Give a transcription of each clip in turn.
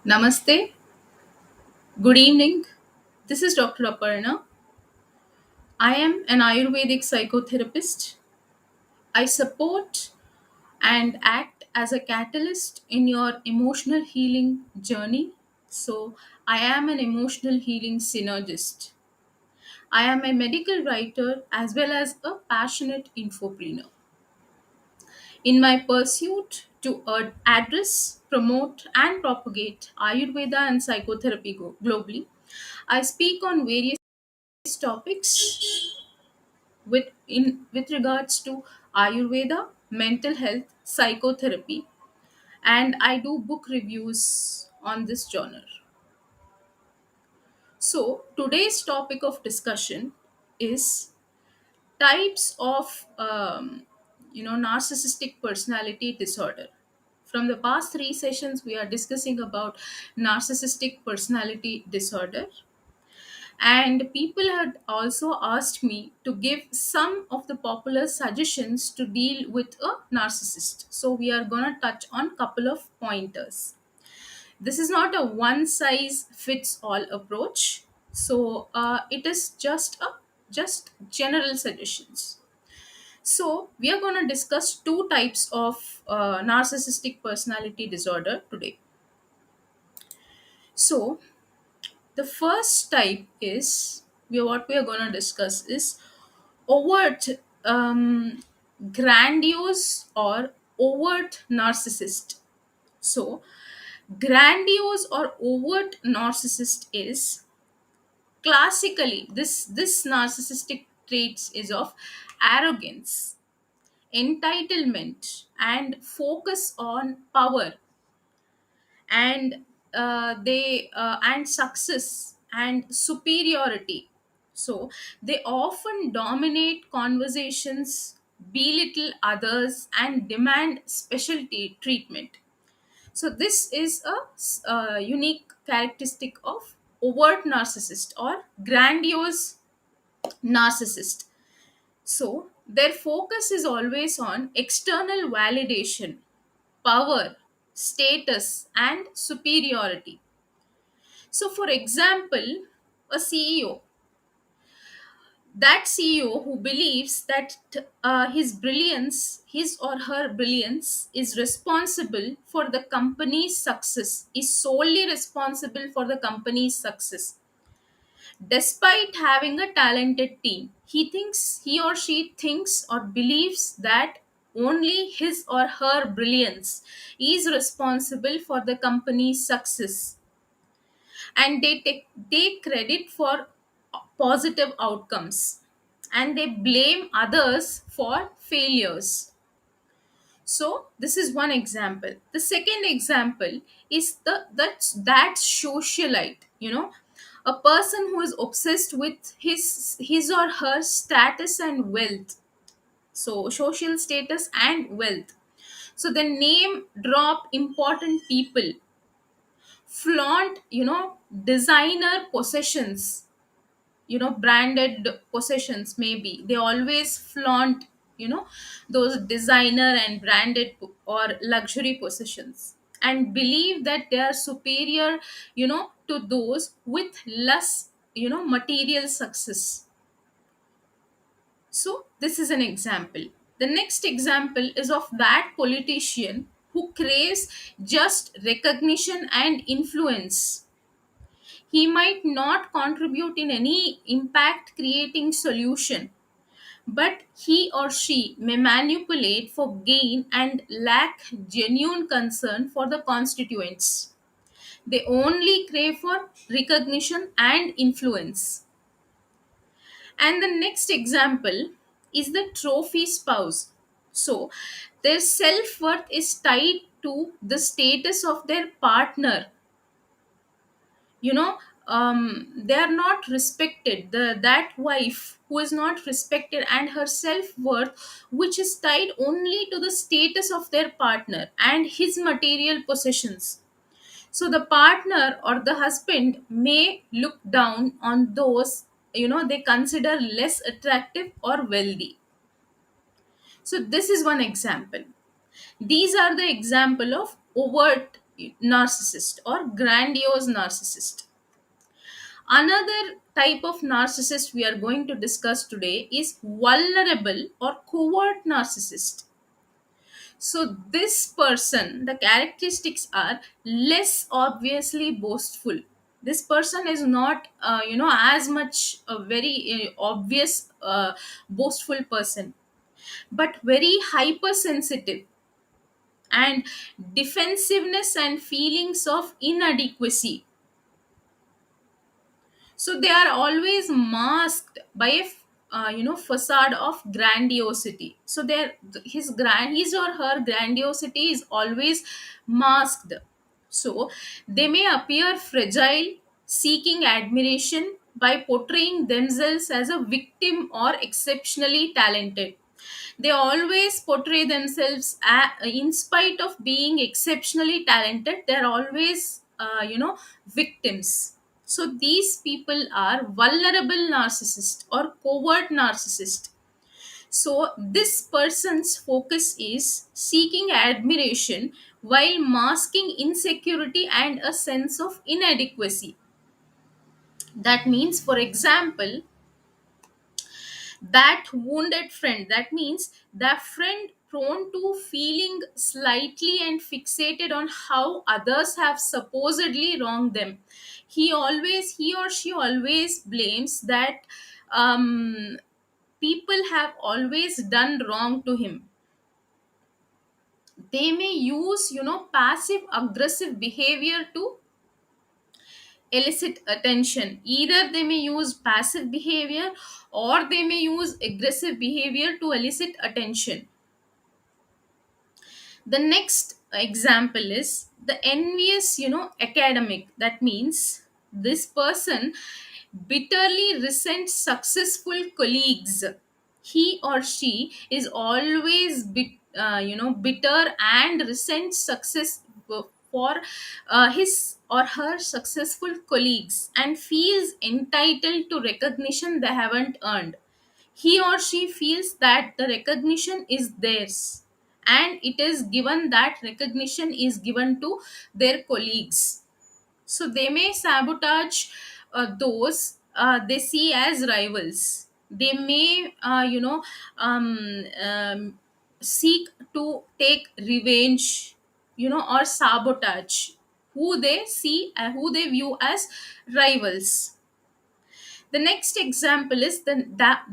Namaste. Good evening. This is Dr. Aparna. I am an Ayurvedic psychotherapist. I support and act as a catalyst in your emotional healing journey. So, I am an emotional healing synergist. I am a medical writer as well as a passionate infopreneur. In my pursuit to address, promote, and propagate Ayurveda and psychotherapy globally, I speak on various topics with regards to Ayurveda, mental health, psychotherapy, and I do book reviews on this genre. So today's topic of discussion is types of narcissistic personality disorder. From the past three sessions, we are discussing about narcissistic personality disorder, and people had also asked me to give some of the popular suggestions to deal with a narcissist. So we are going to touch on couple of pointers. This is not a one size fits all approach. So it is just general suggestions. So we are going to discuss two types of narcissistic personality disorder today. So the first type is what we are going to discuss is overt, grandiose or overt narcissist. So grandiose or overt narcissist is classically this narcissistic traits is of arrogance, entitlement, and focus on power, and they and success and superiority. So they often dominate conversations, belittle others, and demand specialty treatment. So this is a unique characteristic of overt narcissist or grandiose narcissist. So their focus is always on external validation, power, status, and superiority. So, for example, a CEO, that CEO who believes that his or her brilliance, is responsible for the company's success, is solely responsible for the company's success. Despite having a talented team, he or she thinks or believes that only his or her brilliance is responsible for the company's success, and they take credit for positive outcomes, and they blame others for failures. So this is one example. The second example is that socialite, a person who is obsessed with his or her status and wealth. So social status and wealth. So the name drop important people, flaunt, designer possessions, branded possessions. Maybe they always flaunt, those designer and branded or luxury possessions, and believe that they are superior, to those with less, material success. So this is an example. The next example is of that politician who craves just recognition and influence. He might not contribute in any impact creating solution, but he or she may manipulate for gain and lack genuine concern for the constituents. They only crave for recognition and influence. And the next example is the trophy spouse. So, their self worth is tied to the status of their partner. you know they are not respected. That wife who is not respected, and her self-worth, which is tied only to the status of their partner and his material possessions. So the partner or the husband may look down on those, they consider less attractive or wealthy. So this is one example. These are the example of overt narcissist or grandiose narcissist. Another type of narcissist we are going to discuss today is vulnerable or covert narcissist. So, this person, the characteristics are less obviously boastful. This person is not, as much a very obvious boastful person, but very hypersensitive and defensiveness and feelings of inadequacy. So they are always masked by a facade of grandiosity. So his or her grandiosity is always masked. So they may appear fragile, seeking admiration by portraying themselves as a victim or exceptionally talented. They always portray themselves in spite of being exceptionally talented, they're always victims. So these people are vulnerable narcissist or covert narcissist. So this person's focus is seeking admiration while masking insecurity and a sense of inadequacy. That means, for example, that wounded friend, that means the friend prone to feeling slightly and fixated on how others have supposedly wronged them. He or she always blames that people have always done wrong to him. They may use passive aggressive behavior to elicit attention. Either they may use passive behavior or they may use aggressive behavior to elicit attention. The next example is the envious academic. That means this person bitterly resents successful colleagues. He or she is always bitter and resents success for his or her successful colleagues and feels entitled to recognition they haven't earned. He or she feels that the recognition is theirs, and it is given that recognition is given to their colleagues. So they may sabotage those they see as rivals. They may seek to take revenge, or sabotage who they see who they view as rivals. The next example is the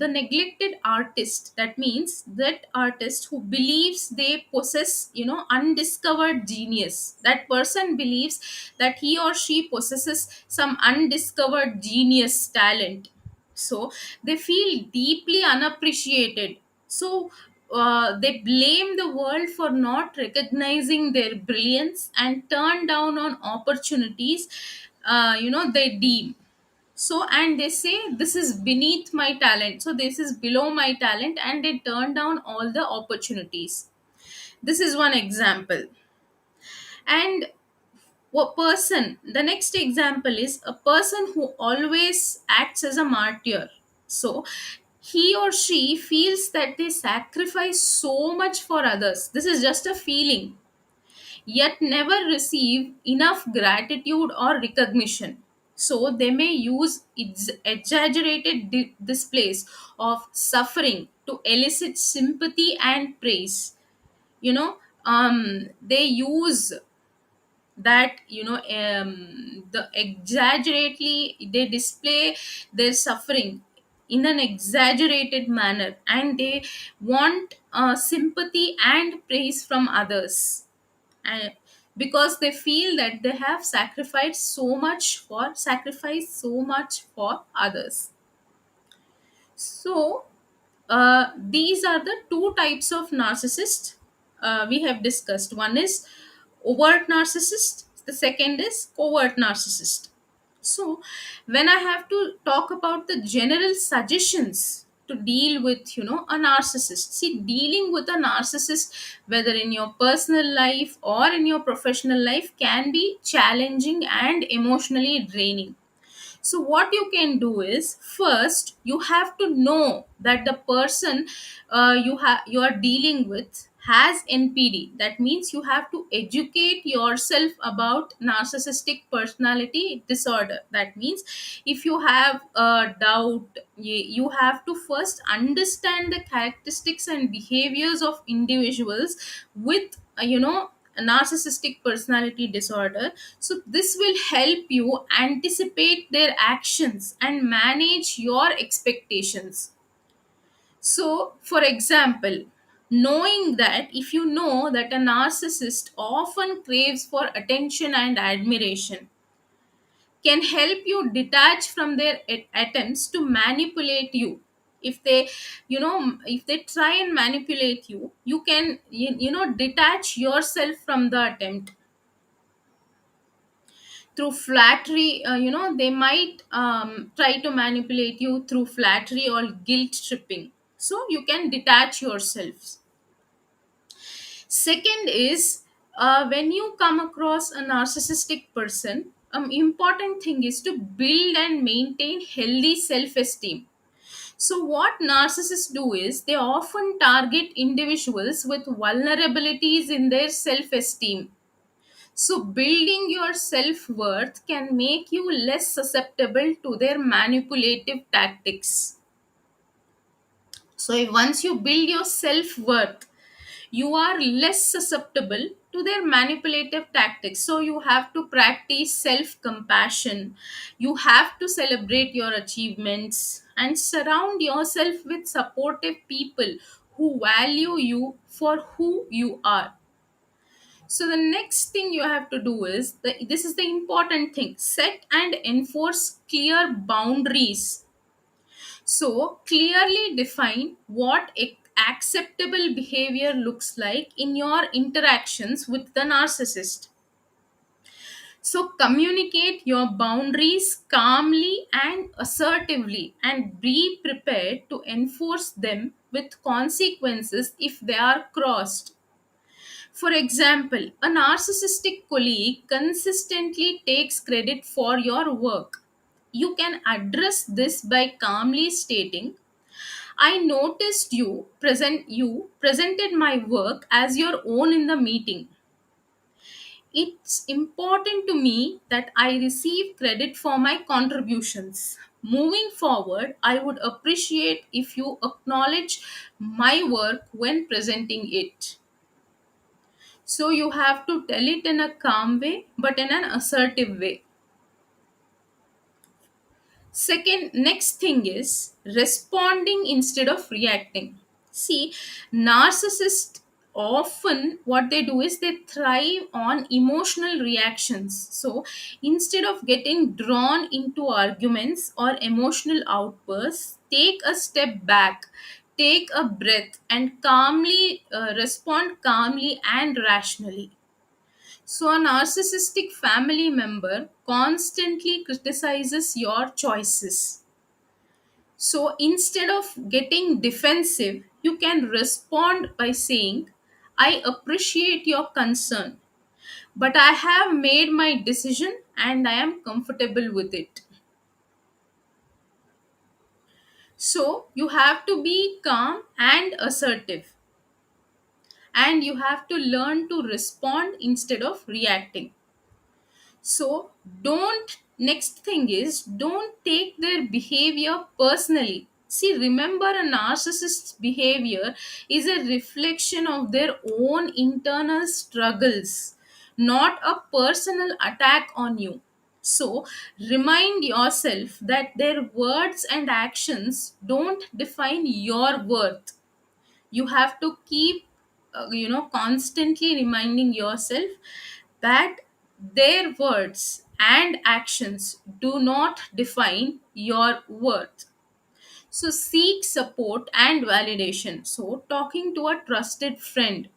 neglected artist. That means that artist who believes they possess undiscovered genius. That person believes that he or she possesses some undiscovered genius talent. So they feel deeply unappreciated. So they blame the world for not recognizing their brilliance and turn down on opportunities they deem. So, and they say this is beneath my talent, so this is below my talent, and they turn down all the opportunities. This is one example. And what person, the next example is a person who always acts as a martyr. So he or she feels that they sacrifice so much for others. This is just a feeling, yet never receive enough gratitude or recognition. So they may use exaggerated displays of suffering to elicit sympathy and praise. You know, they use that the exaggerately they display their suffering in an exaggerated manner, and they want sympathy and praise from others, and because they feel that they have sacrificed so much for others. So these are the two types of narcissist we have discussed. One is overt narcissist, the second is covert narcissist. So when I have to talk about the general suggestions to deal with a narcissist, see, dealing with a narcissist, whether in your personal life or in your professional life, can be challenging and emotionally draining. So what you can do is, first you have to know that the person you are dealing with has NPD. That means you have to educate yourself about narcissistic personality disorder. That means if you have a doubt, you have to first understand the characteristics and behaviors of individuals with a narcissistic personality disorder. So this will help you anticipate their actions and manage your expectations. So, for example, knowing that, if you know that a narcissist often craves for attention and admiration, can help you detach from their attempts to manipulate you. If they, if they try and manipulate you, you can, detach yourself from the attempt through flattery. They might try to manipulate you through flattery or guilt tripping, so you can detach yourselves. Second is, when you come across a narcissistic person, important thing is to build and maintain healthy self-esteem. So what narcissists do is, they often target individuals with vulnerabilities in their self-esteem. So, building your self worth can make you less susceptible to their manipulative tactics. So, once you build your self worth, you are less susceptible to their manipulative tactics. So, you have to practice self compassion, you have to celebrate your achievements, and surround yourself with supportive people who value you for who you are. So the next thing you have to do is, this is the important thing: set and enforce clear boundaries. So clearly define what acceptable behavior looks like in your interactions with the narcissist. So communicate your boundaries calmly and assertively, and be prepared to enforce them with consequences if they are crossed. For example, a narcissistic colleague consistently takes credit for your work. You can address this by calmly stating, I noticed you presented my work as your own in the meeting. It's important to me that I receive credit for my contributions. Moving forward, I would appreciate if you acknowledge my work when presenting it. So you have to tell it in a calm way, but in an assertive way. Second, next thing is responding instead of reacting. See, narcissists often, what they do is, they thrive on emotional reactions. So instead of getting drawn into arguments or emotional outbursts, take a step back, take a breath, and calmly respond calmly and rationally. So, a narcissistic family member constantly criticizes your choices. So, instead of getting defensive, you can respond by saying, I appreciate your concern, but I have made my decision and I am comfortable with it. So, you have to be calm and assertive, and you have to learn to respond instead of reacting. So next thing is, don't take their behavior personally. See, remember, a narcissist's behavior is a reflection of their own internal struggles, not a personal attack on you. So remind yourself that their words and actions don't define your worth. You have to keep constantly reminding yourself that their words and actions do not define your worth. So seek support and validation. So talking to a trusted friend,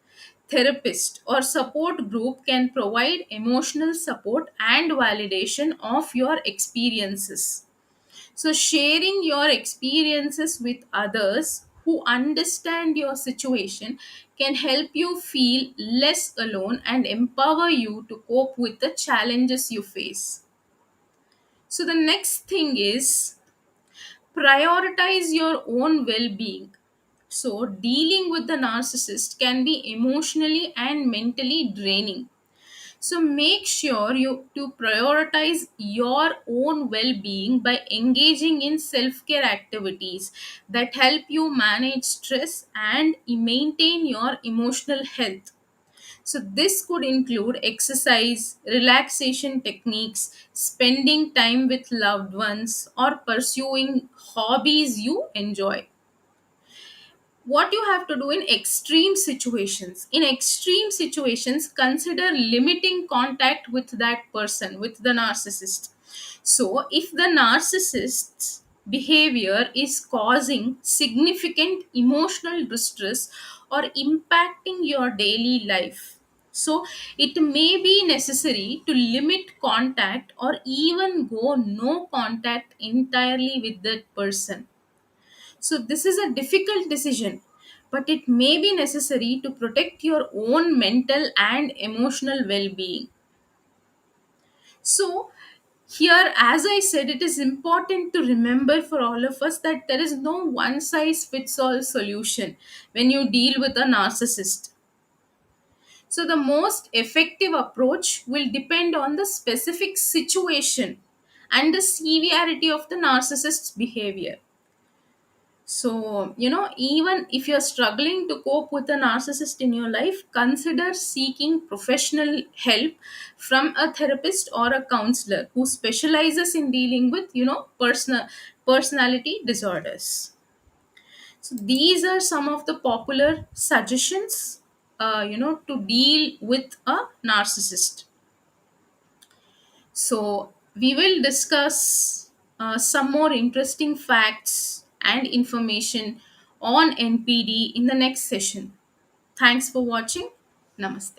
therapist, or support group can provide emotional support and validation of your experiences. So, sharing your experiences with others who understand your situation can help you feel less alone and empower you to cope with the challenges you face. So the next thing is prioritize your own well-being. So dealing with the narcissist can be emotionally and mentally draining. So make sure you to prioritize your own well-being by engaging in self-care activities that help you manage stress and maintain your emotional health. So this could include exercise, relaxation techniques, spending time with loved ones, or pursuing hobbies you enjoy. What you have to do in extreme situations, consider limiting contact with that person, with the narcissist. So if the narcissist's behavior is causing significant emotional distress or impacting your daily life, so it may be necessary to limit contact or even go no contact entirely with that person. So, this is a difficult decision, but it may be necessary to protect your own mental and emotional well being. So, here, as I said, it is important to remember for all of us that there is no one size fits all solution when you deal with a narcissist. So, the most effective approach will depend on the specific situation and the severity of the narcissist's behavior. So, even if you're struggling to cope with a narcissist in your life, consider seeking professional help from a therapist or a counselor who specializes in dealing with, personality disorders. So, these are some of the popular suggestions, to deal with a narcissist. So, we will discuss some more interesting facts and information on NPD in the next session. Thanks for watching. Namaste.